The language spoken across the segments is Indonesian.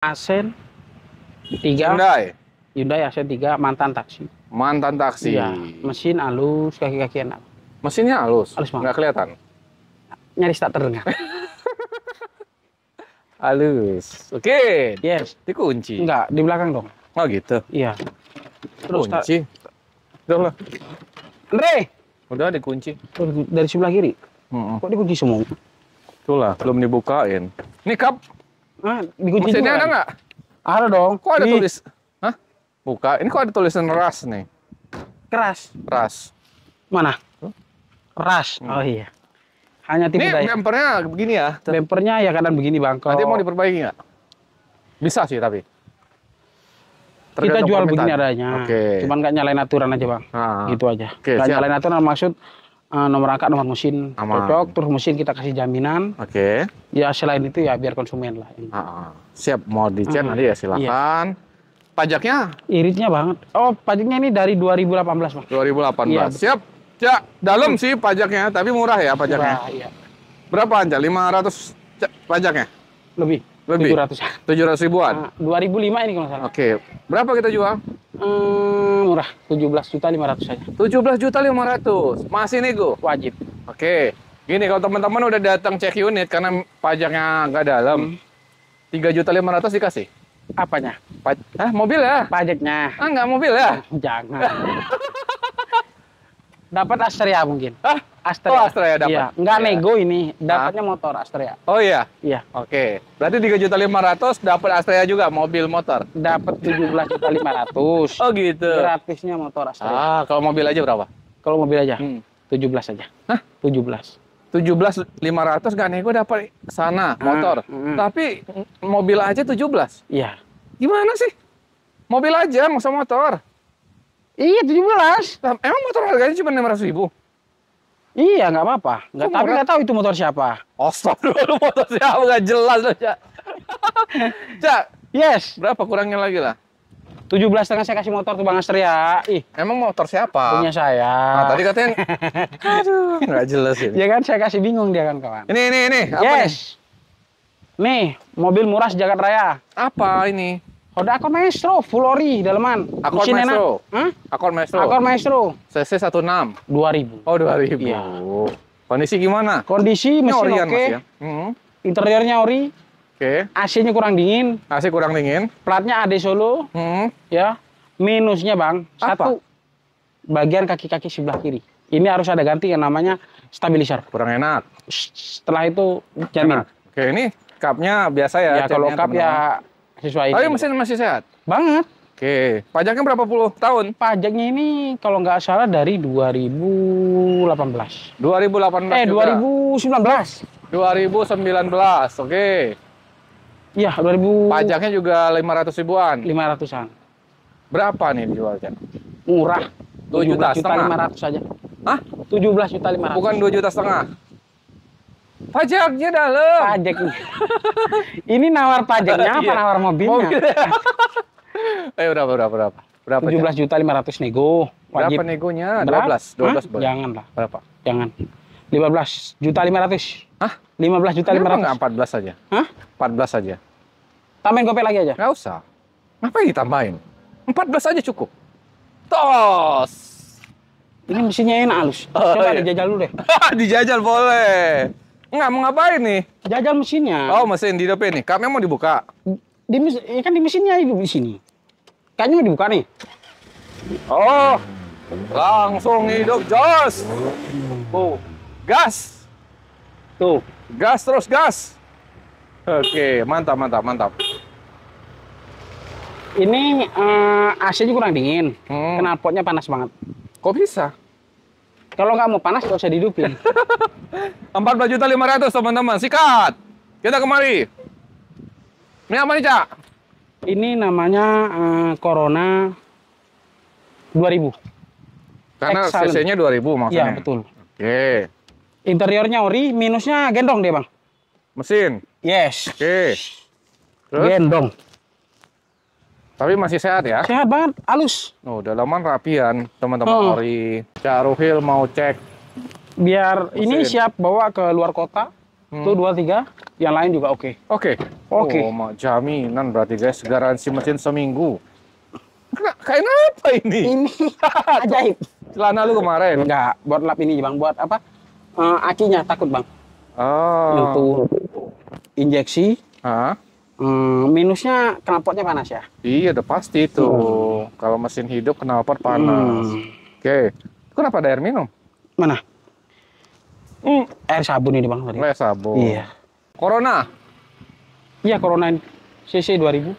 Asen 3. Hyundai Asen 3 mantan taksi. Mantan taksi. Iya, mesin halus, kaki-kaki enak. Mesinnya halus. Halus banget. Nggak kelihatan. Nyaris tak terdengar. Halus. Oke. Yes. Dikunci. Enggak, di belakang dong. Oh gitu. Iya. Terus Kunci. Udah lah. Andre, Udah dikunci. dari sebelah kiri. Kok dikunci semua? Itulah, belum dibukain. Ini kap. Ah, dikunci Mesinnya juga ada kan? nggak? Ada dong. Kok ada Nih, tulis? Hah? Buka. Ini kok ada tulisan ras nih? keras. Ras. Mana? Keras. Oh iya. Hanya tipe Ini daya. bempernya begini ya? Bempernya ya kadang begini bang. Nanti mau Kalau diperbaiki nggak? Bisa sih tapi. kita Tergantung jual permintaan. begini adanya. Oke. Cuman nggak nyalain aturan aja bang. Ah. Gitu aja. Oke, Nggak siap. nyalain aturan maksud nomor angkat, nomor mesin Aman. cocok, terus mesin kita kasih jaminan. Oke. Ya selain itu ya biar konsumen lah. Siap, mau dicek nanti ya silakan. Pajaknya Iritnya banget. Oh pajaknya ini dari 2018 bang. 2018. Iya. Siap. Cak, dalam sih pajaknya, tapi murah ya pajaknya. Murah, iya. Berapa Anja? 500 pajaknya? Lebih. Lebih. 700. 700 ribuan. Nah, 2005 ini kalau nggak salah. Oke. Berapa kita jual? Murah. 17.500.000 saja. 17.500.000. Masih nego. Wajib. Oke. Gini kalau teman-teman udah datang cek unit karena pajaknya nggak dalam, 3.500.000 dikasih. Apanya? Mobil ya? Pajaknya. Ah, nggak mobil ya? Jangan. Dapat Astrea mungkin. Astrea. Oh, Astrea dapat. Iya, nggak Iya. nego ini, dapatnya motor Astrea. Oh iya. Iya, Oke. Berarti 3.500.000 dapat Astrea juga mobil motor. dapat 17.500.000. Oh gitu. Gratisnya motor Astrea. Kalau mobil aja berapa? Kalau mobil aja, Hmm. 17 saja. Hah? 17. 17.500 nggak nego dapat sana motor. Tapi mobil aja 17. Iya. Gimana sih? Mobil aja, masa motor? Iya, 17. Lah, emang motor harganya cuma 500.000? Iya, nggak apa-apa. Nggak, Kok tapi murah? nggak tahu itu motor siapa. Astagfirullah, motor siapa? Nggak jelas loh, Cak. Cak, Yes. berapa kurangnya lagi lah? 17,5 saya kasih motor tuh Bang Astrea. Ih, Emang motor siapa? punya saya. Nah, tadi katanya, aduh, nggak jelas ini. Ya kan, saya kasih bingung dia kan kawan. Ini, apa nih? Yes. Nih, mobil murah sejagat raya. Apa ini? Honda Accord Maestro, full ori, daleman. Accord Mesin Maestro. enak. Hah? Accord Maestro. Accord Maestro, CC 16. 2000. Oh, 2000. Iya. Kondisi gimana? Kondisi Ini mesin orian, oke, Mas ya? interiornya ori, Oke. AC-nya kurang dingin, AC kurang dingin. platnya AD Solo, ya. Minusnya bang, Apa? satu bagian kaki-kaki sebelah kiri. Ini harus ada ganti yang namanya stabilizer. Kurang enak. Setelah itu jamin. Enak. Oke, ini kapnya biasa ya? Ya kalau catnya, kap teman-teman. ya sesuai. Tapi ini. mesin masih sehat? Banget. Oke. Pajaknya berapa puluh tahun? Pajaknya ini kalau nggak salah dari 2018. 2018 juga. 2019. 2019. Oke. Iya, 2000. Pajaknya juga 500 ribuan. 500-an. Berapa nih dijualnya? Murah. 2 juta 17.500.000 saja. Hah? 17.500.000. Bukan 2,5 juta. Pajaknya dalam. Pajaknya. Ini nawar pajaknya apa Iya. nawar mobilnya? Berapa? Berapa? 17.500.000 nego. Berapa Wajib. negonya? Berapa? 12 Hah? boleh. Jangan lah. Berapa? Jangan. 15.500.000. Hah? 15.500.000. Kenapa nggak 14 saja? Hah? 14 saja. Tambahin gopek lagi aja. Nggak usah. Ngapain ditambahin? 14 aja cukup. Tos. Ini mesinnya enak halus. Oh, Coba iya. dijajal dulu deh. Dijajal boleh. Nggak mau ngapain nih? Jajal mesinnya. Oh, mesin di depan nih. Kapnya mau dibuka. Ya kan di mesinnya hidup di sini. Kayaknya mau dibuka nih. Oh, langsung hidup jos. Oh, gas. Tuh. Gas terus gas. Oke, mantap. Ini AC-nya kurang dingin. Knalpotnya panas banget. Kok bisa? Kalau nggak mau panas, nggak usah dihidupin. 14.500.000 teman-teman. Sikat. Kita kemari. Ini apa nih, Cak? Ini namanya Corona 2000. Karena Excellent. CC-nya 2000 maksudnya. Iya, betul. Oke. Interiornya ori, minusnya gendong dia, Bang. Mesin. Yes. Oke. Terus? Gendong. Tapi masih sehat ya? Sehat banget, halus. Oh, dalaman rapian, teman-teman ori. Cak Ruhil mau cek. Biar ini Mesin. siap bawa ke luar kota. Tuh 2, 3. Yang lain juga oke. Oke. Oke. Oh, jaminan berarti guys, garansi mesin seminggu. Kain apa ini? Ini ajaib. Celana lu kemarin? Enggak, buat lap ini bang, buat apa? Akinya takut bang. Oh. Untuk injeksi. Hah? Minusnya knalpotnya panas ya? Iya, udah pasti tuh. Kalau mesin hidup knalpot panas. Oke. Kenapa ada air minum? Mana? Air sabun ini bang tadi. Air sabun. Iya. Corona. Iya, Corona CC 2000.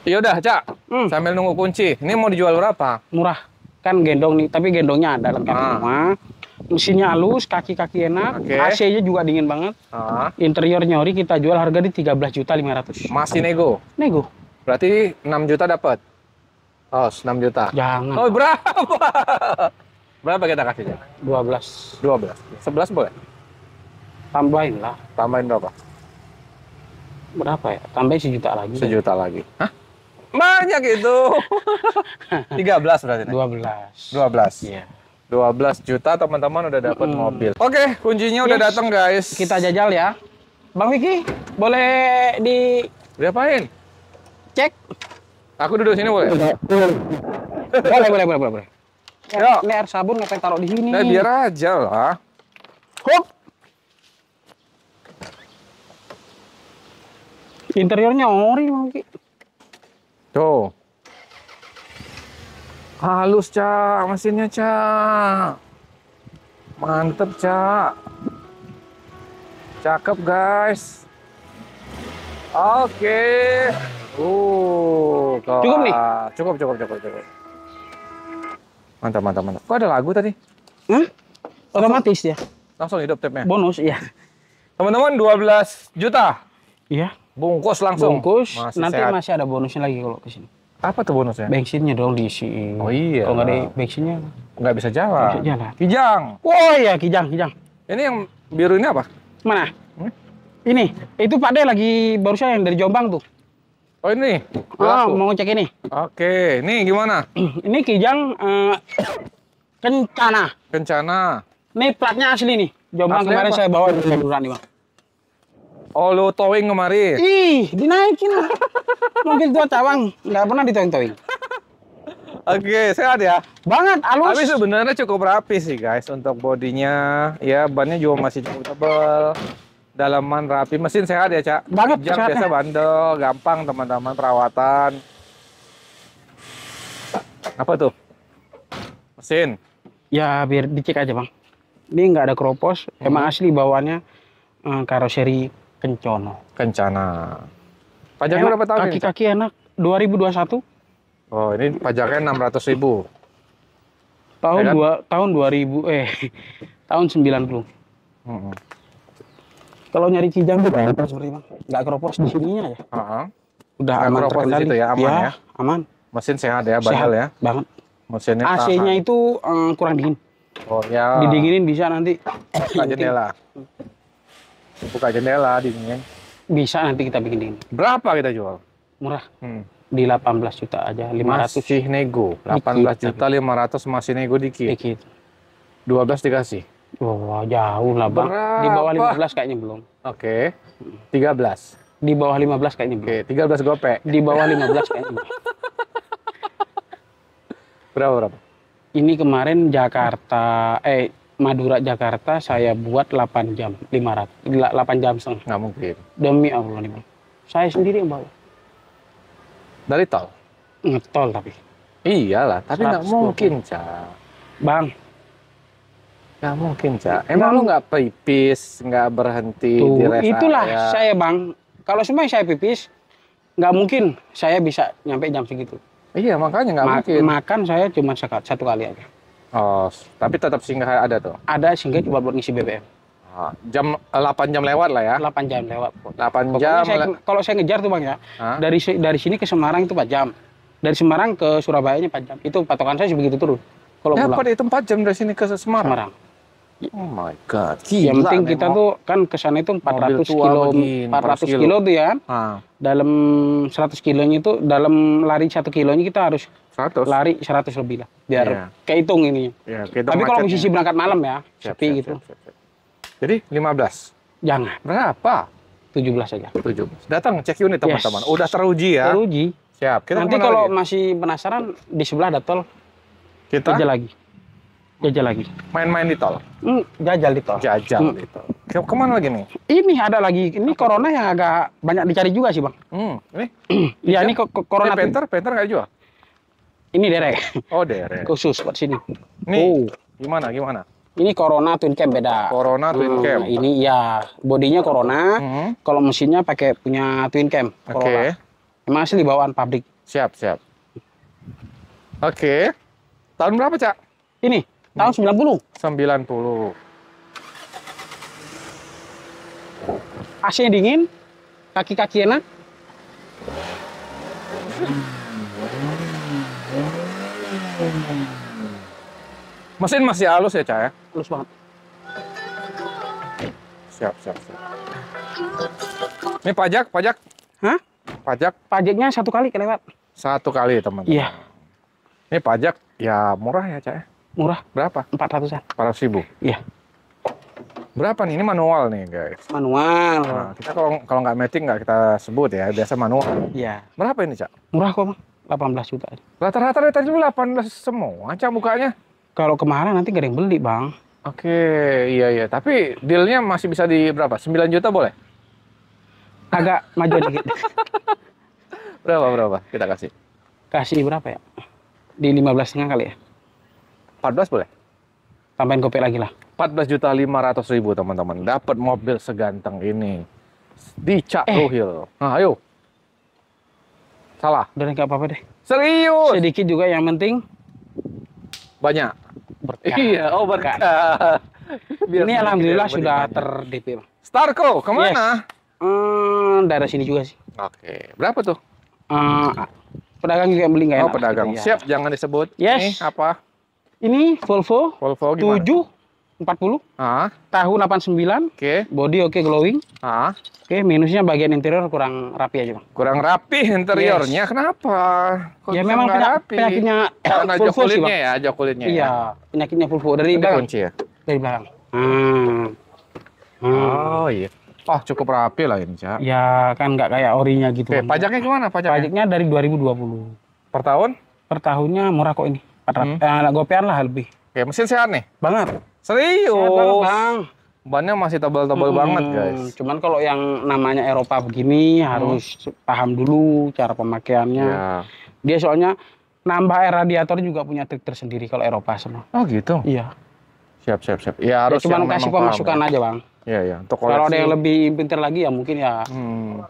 Ya udah, Cak. Sambil nunggu kunci. Ini mau dijual berapa? Murah. Kan gendong nih, tapi gendongnya ada lengkap semua. Mesinnya halus, kaki-kaki enak, Oke. AC-nya juga dingin banget. Interior nyori kita jual harga di 13.500.000. Masih nego. Nego. Berarti 6 juta dapat. Oh, 6 juta. Jangan. Oh, berapa? Berapa kita kasih, Cak? 12. 12. 11 boleh? Tambahin lah. Tambahin berapa? Berapa ya? Tambahin 1 juta lagi. 1 juta lagi. Hah? Banyak itu. 13 berarti. 12. 12. Iya. 12 juta teman-teman udah dapat mobil. Oke, kuncinya udah datang guys. Kita jajal ya. Bang Vicky, boleh Diapain? dicek? Aku duduk sini boleh? Boleh. Yuk. Ini air sabun ngapain taruh di sini? Nah, biar aja lah. Hop. Interiornya ori Bang Vicky. Tuh. Halus, Cak. Mesinnya, Cak. Mantep, Cak. Cakep, guys. Oke. Cukup nih? Cukup. Mantap. Kok ada lagu tadi? Otomatis ya. Langsung hidup tapnya. Bonus, iya. Teman-teman, 12 juta. Iya. Bungkus langsung. Bungkus. Masih Nanti sehat. masih ada bonusnya lagi kalau kesini. Apa tuh bonusnya? Bensinnya dong diisi. Oh iya. Kalau nggak ada bensinnya, Nggak bisa jalan. nggak bisa jalan. Kijang. Oh iya, kijang. Ini yang biru ini apa? Mana? Ini. Itu Pak De lagi barusan yang dari Jombang tuh. Oh ini. Mau ngecek ini. Oke, ini gimana? Ini kijang Kencana. Kencana. Ini platnya asli nih. Jombang Asli kemarin apa? saya bawa di Februari, Bang. Oh, lu towing kemarin. Ih, dinaikin. Mobil tua cawang, nggak pernah ditowing-towing. Oke, sehat ya. Banget, halus. Tapi sebenarnya cukup rapi sih guys untuk bodinya. Ya, bannya juga masih cukup tebal. Dalaman rapi, mesin sehat ya, Cak? Banget, Kijang sehatnya. biasa bandel, gampang teman-teman perawatan. Apa tuh? Mesin. Ya, biar dicek aja, Bang. Ini nggak ada keropos, emang asli bawaannya karoseri Kencono. Kencana. Pajaknya berapa tahun ini? Cak? Kaki-kaki enak, 2021. Oh, ini pajaknya 600.000. Tahun Ya kan? tahun 2000 tahun 90. Kalau nyari kijang tuh sorry Bang, nggak keropos di sininya ya. Udah Nggak aman keropos di terkendali. situ ya, aman ya? Aman. Mesin sehat ya, bandel ya. Banget. Mesinnya AC-nya tahan. itu kurang dingin. Oh ya. Didinginin bisa nanti. Buka jendela. Buka jendela dingin. Bisa nanti kita bikin dingin. Berapa kita jual? Murah. Di 18 juta aja, 500. Masih nego. 18 juta 500 masih nego dikit. Dikit. 12 dikasih. Wah, jauh lah Bang. Di bawah Berapa? 15 kayaknya belum. Oke. 13. Di bawah 15 kayaknya belum. Oke, 13 gopek. Di bawah 15 kayaknya belum. Berapa? Ini kemarin Madura Jakarta saya buat 8 jam 8 jam setengah. Nggak mungkin. Demi Allah nih Bang. Saya sendiri yang bawa. Dari tol? Ngetol tapi. Iyalah, tapi nggak 120. mungkin, Cak. Bang, Nggak mungkin, Cak. Emang lu nggak pipis, nggak berhenti di tuh, rest itulah area? saya Bang. Kalau semua saya pipis, nggak mungkin saya bisa nyampe jam segitu. Iya, makanya nggak mungkin. Makan saya cuma satu kali aja. Oh, tapi tetap singgah ada tuh. Ada sehingga coba buat ngisi BBM. Jam 8 jam lewat lah ya. 8 jam lewat. 8 Pokoknya jam. kalau saya ngejar tuh Bang ya, dari sini ke Semarang itu 4 jam. Dari Semarang ke Surabaya 4 jam. Itu patokan saya begitu terus. Kalau Ya, pulang pada itu 4 jam dari sini ke Semarang. Semarang. Oh my god. Yang Gila, penting kita memang. tuh kan ke sana itu 400 tua kilo, begini, 400 kilo. kilo tuh ya. Ah, Dalam 100 kilonya itu dalam lari 1 kilonya kita harus 100. lari 100 lebih lah biar Iya. kehitung ini. Ya, kita Tapi kalau macetnya. posisi berangkat malam ya, Siap, sepi siap, gitu. siap. Jadi 15. Jangan. Berapa? 17 saja. 17. Datang cek unit teman-teman. Udah teruji ya. Teruji. Siap. Kita Nanti kemana kalau lagi? masih penasaran di sebelah ada tol. Kita Jajal lagi. Jajal lagi. main-main di tol. Jajal di tol. Jajal di tol. Kemana lagi nih? Ini ada lagi. Ini corona yang agak banyak dicari juga sih, Bang. Ini? Ya, ini corona. Penter nggak jual? Ini derek. Oh, derek. Khusus buat sini. Nih, gimana? Ini Corona Twin Cam beda. Corona Twin Cam. Ini ya, bodinya Corona. Kalau mesinnya pakai punya Twin Cam. Oke. Emang asli bawaan pabrik. Siap. Oke. Tahun berapa, Cak? Ini tahun 90. 90. AC-nya dingin, kaki-kaki enak. Mesin masih halus ya, Cak ya? Halus banget. Siap. Ini pajak? Hah? Pajak Pajaknya 1 kali kelewat. 1 kali, teman-teman. Iya. Ini pajak ya murah ya, Cak ya? Murah. Berapa? 400-an. 400.000. Iya. Berapa nih? Ini manual nih, guys. Manual. Nah, kita kalau nggak matic nggak kita sebut ya, biasa manual. Iya. Berapa ini, Cak? Murah kok, Bang. 18 juta. Rata-rata dari tadi 18 semua, Cak, bukanya. Kalau kemarin nanti gak ada yang beli, Bang. Oke, iya. Tapi dealnya masih bisa di berapa? 9 juta boleh? Agak maju dikit. Berapa? Kita kasih. Kasih berapa ya? Di 15,5 kali ya? 14 boleh? Tambahin kopek lagi lah. 14.500.000 teman-teman. Dapat mobil seganteng ini. Di Cak Ruhil. Nah, ayo. Salah. Udah nggak apa-apa deh. Serius? Sedikit juga yang penting. Banyak. Berkah. Iya, berkah. Ini alhamdulillah sudah ter-DP, Bang. Starco, kemana? Daerah sini juga sih. Oke. Berapa tuh? Pedagang juga yang beli nggak enak. Oh, pedagang. Iya. Siap, jangan disebut. Yes. Ini apa? Ini Volvo Gimana? 740 Ah, tahun 89. oke. Body oke, glowing. Ah, Oke, minusnya bagian interior kurang rapi aja, Bang. kurang rapi interiornya. Kenapa? Kok Ya bisa memang nggak rapi? penyakitnya Karena jok Volvo sih, kulitnya Bang. ya, jok kulitnya. Iya, penyakitnya Volvo dari Ada belakang. kunci ya? Dari belakang. Oh iya. Oh, cukup rapi lah ini, Cak. Ya kan nggak kayak orinya gitu. Oke, Bang. pajaknya gimana pajaknya? Pajaknya dari 2020. Per tahun? Per tahunnya murah kok ini. 400. Gopean lah lebih. Oke, mesin sehat nih? Banget. Serius? Sehat banget, Bang. Bannya masih tebal-tebal banget, guys. Cuman kalau yang namanya Eropa begini harus paham dulu cara pemakaiannya. Ya. Dia soalnya nambah air radiator juga punya trik tersendiri kalau Eropa semua. Oh gitu? Iya. Siap. Ya harus Cuman yang kasih memang pemasukan paham, aja, Bang. ya. Iya. Untuk Kalau ada koleksi. yang lebih pintar lagi ya mungkin ya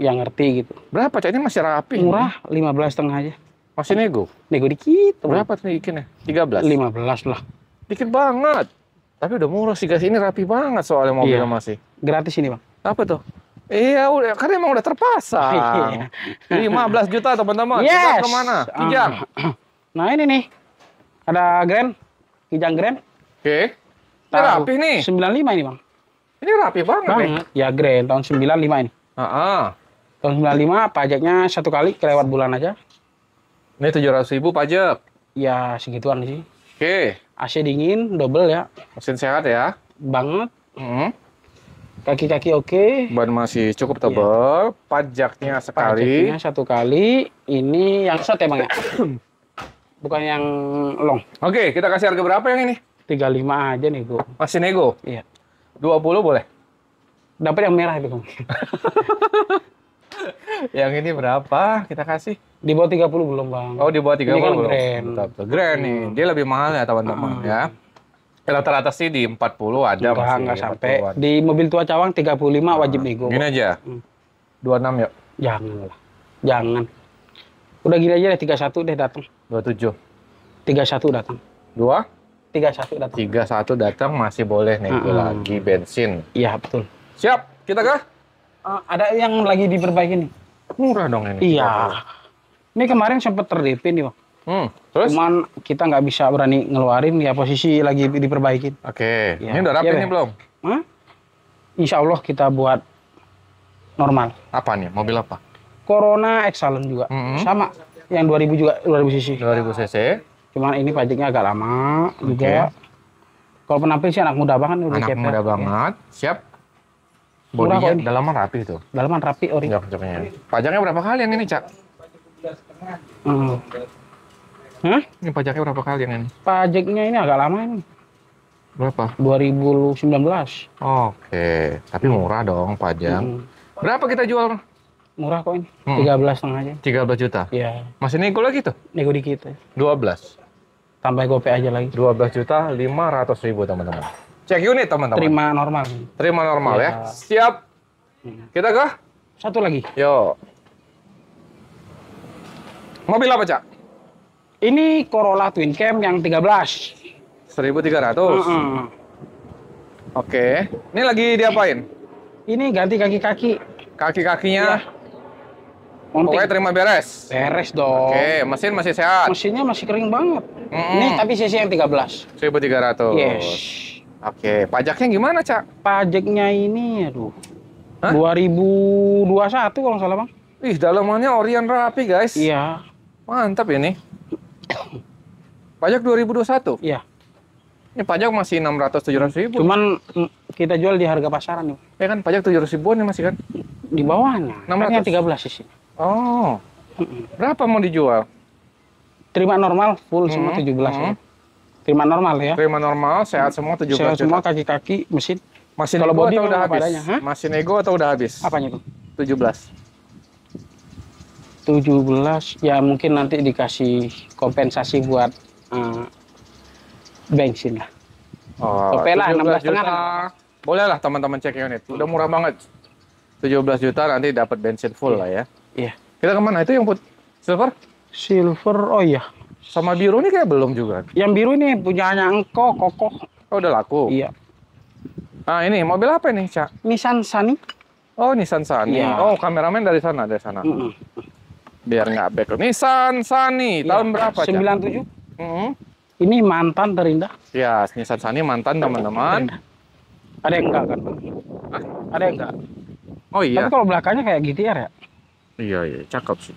yang ngerti gitu. Berapa, Cak? Ini masih rapi. Murah 15,5 aja. Masih nego? Nego dikit. Bang. Berapa tuh ikinnya? 13? 15 lah. Dikit banget. Tapi udah murah sih, guys. Ini rapi banget soalnya mobilnya Iya. masih. Gratis ini, Bang. Apa tuh? Iya, udah. Kan emang udah terpasang. 15 juta, teman-teman. Kita Yes. kemana? Kijang. Nah ini nih. Ada Grand. Kijang Grand. Oke. Ini rapi nih. 95 ini, Bang. Ini rapi banget, nih. Banget. Ya Grand tahun 95 ini. Tahun 95 pajaknya 1 kali kelewat bulan aja. Ini 700.000 pajak. Ya segituan sih. Oke. AC dingin, double ya. Mesin sehat ya. Banget. Hmm. Kaki-kaki oke. Ban masih cukup tebal. Pajaknya sekali. Pajaknya 1 kali. Ini yang short ya, Bang ya? Bukan yang long. Oke, kita kasih harga berapa yang ini? 35 aja nih, Bu. Masih nego? Iya. 20 boleh? Dapat yang merah itu, Bang. Yang ini berapa? Kita kasih. Di bawah 30 belum, Bang. Oh, di bawah 30 Ini kan belum? Grand. Betul. Grand nih. Dia lebih mahal ya, teman-teman ya. Rata-rata sih di 40 ada masih. Enggak sampai. 40-an. Di mobil tua Cawang 35 wajib nego. Gini aja. 26 yuk. Jangan lah. Jangan. Udah gini aja deh 31 deh datang. 27. 31 datang. 2? 31 datang. 31 datang masih boleh nego lagi bensin. Iya, betul. Siap, kita kah? Ada yang lagi diperbaiki nih. Murah dong ini. Iya. Ini kemarin sempat ter-DP nih, Bang. Terus? Cuman kita nggak bisa berani ngeluarin ya posisi lagi diperbaikin. Oke. Ya. Ini udah rapi Iya, nih Bang. belum? Hah? Insya Allah kita buat normal. Apa nih? Mobil apa? Corona Excellent juga. Sama. Yang 2000 juga, 2000 cc. 2000 cc. Cuman ini pajaknya agak lama juga. Kalau penampil sih anak muda banget. Udah Anak cepet. muda banget. Siap. Murah Bodinya kok ini. dalaman rapi tuh. Dalaman rapi ori. Jok-joknya. Pajaknya berapa kali yang ini, Cak? Hmm. Hah? Ini pajaknya berapa kali yang ini? Pajaknya ini agak lama ini. Berapa? 2019. Oke, tapi murah dong pajak. Berapa kita jual? Murah kok ini. 13,5 aja. 13 juta. Iya. Masih nego lagi tuh? Nego dikit ya. 12. Tambah gopay aja lagi. 12 juta 500.000 teman-teman. Cek unit teman-teman. Terima normal. Terima normal Iya. ya. Siap. Kita ke? Satu lagi. Yo. Mobil apa, Cak? Ini Corolla Twin Cam yang 13. 1.300. Oke. Ini lagi diapain? Ini ganti kaki-kaki. Kaki-kakinya Monting. pokoknya terima beres. Beres dong. Oke, mesin masih sehat. Mesinnya masih kering banget. Ini tapi cc yang 13. 1.300. Yes. Oke, pajaknya gimana, Cak? Pajaknya ini, aduh. Hah? 2021 kalau nggak salah, Bang. Ih, dalamannya Orion rapi, guys. Iya. Mantap ini. Pajak 2021. Iya. Ini pajak masih 600-700.000. Cuman kita jual di harga pasaran nih. Ya kan, pajak 700.000-an ya masih kan? Di bawahnya. 600. Kan yang 13 sih. Oh. Berapa mau dijual? Terima normal full semua 17 ya. Terima normal ya. Terima normal, sehat semua 17 Sehat juta. semua kaki-kaki mesin. Masih Kalau nego body atau udah memang habis? padanya, hah? Masih nego atau udah habis? Apanya tuh? 17. 17 ya mungkin nanti dikasih kompensasi buat bensin lah. Oh, Oke lah, 17 16,5 juta. Boleh lah teman-teman cek unit. Udah murah banget. 17 juta nanti dapat bensin full lah ya. Iya. Kita kemana? Itu yang silver? Silver, oh iya. Sama biru ini kayak belum juga. Yang biru ini punyanya engkau, kokoh. Oh, udah laku. Iya. Nah, ini mobil apa nih, Cak? Nissan Sunny. Oh, Nissan Sunny. Iya. Oh, kameramen dari sana, Biar nggak back. Nissan Sunny. Tahun berapa, Cak? 97. Mm-hmm. Ini mantan terindah. Ya, Nissan Sunny mantan teman-teman. Ada yang enggak kan? Ada yang enggak. Oh iya. Tapi kalau belakangnya kayak GTR ya. Iya, cakep sih.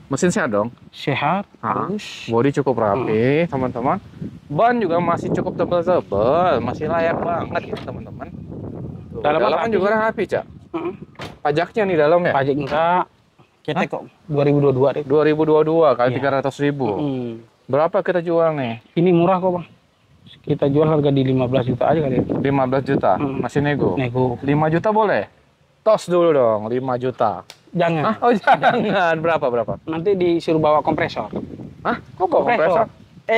Mesin sehat dong. Sehat, Ah, halus. bodi cukup rapi, teman-teman. Ban juga masih cukup tebal-tebal, masih layak banget, teman-teman. Tuh, Dalaman Dalaman rapi juga sih. rapi, Cak. Pajaknya nih dalamnya. Pajak enggak. Cetek kok 2022 deh. 2022 kali Iya. 300.000. Berapa kita jual nih? Ini murah kok, Bang. Kita jual harga di 15 juta aja kali ya. 15 juta, masih nego. Nego. 5 juta boleh? Tos dulu dong, 5 juta. Jangan. Hah? Oh jangan, berapa? Nanti disuruh bawa kompresor. Hah? Kok bawa kompresor?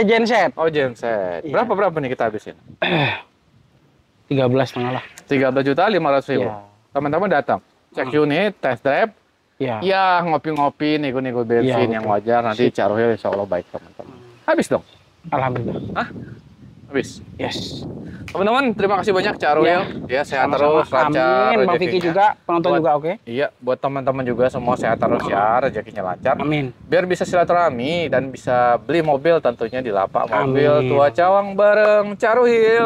Genset. Oh genset. Iya. Berapa nih kita habisin? 13,5 lah. 13.500.000. Iya. Teman-teman datang, cek unit, test drive. Iya. Ya ngopi-ngopi, nego-nego bensin Iya, yang betul. wajar. Nanti Cak Rohil insya Allah baik teman-teman. Habis dong? Alhamdulillah. Hah? Habis. Yes. Teman-teman, terima kasih banyak Cak Rohil. Ya sehat Sama-sama. terus, lancar. Amin. Bang Vicky rezekinya. juga, penonton Buat- juga oke. Iya, buat teman-teman juga semua sehat terus ya, rezekinya lancar. Amin. Biar bisa silaturahmi dan bisa beli mobil tentunya di lapak mobil Amin. Tua Cawang bareng Cak Rohil.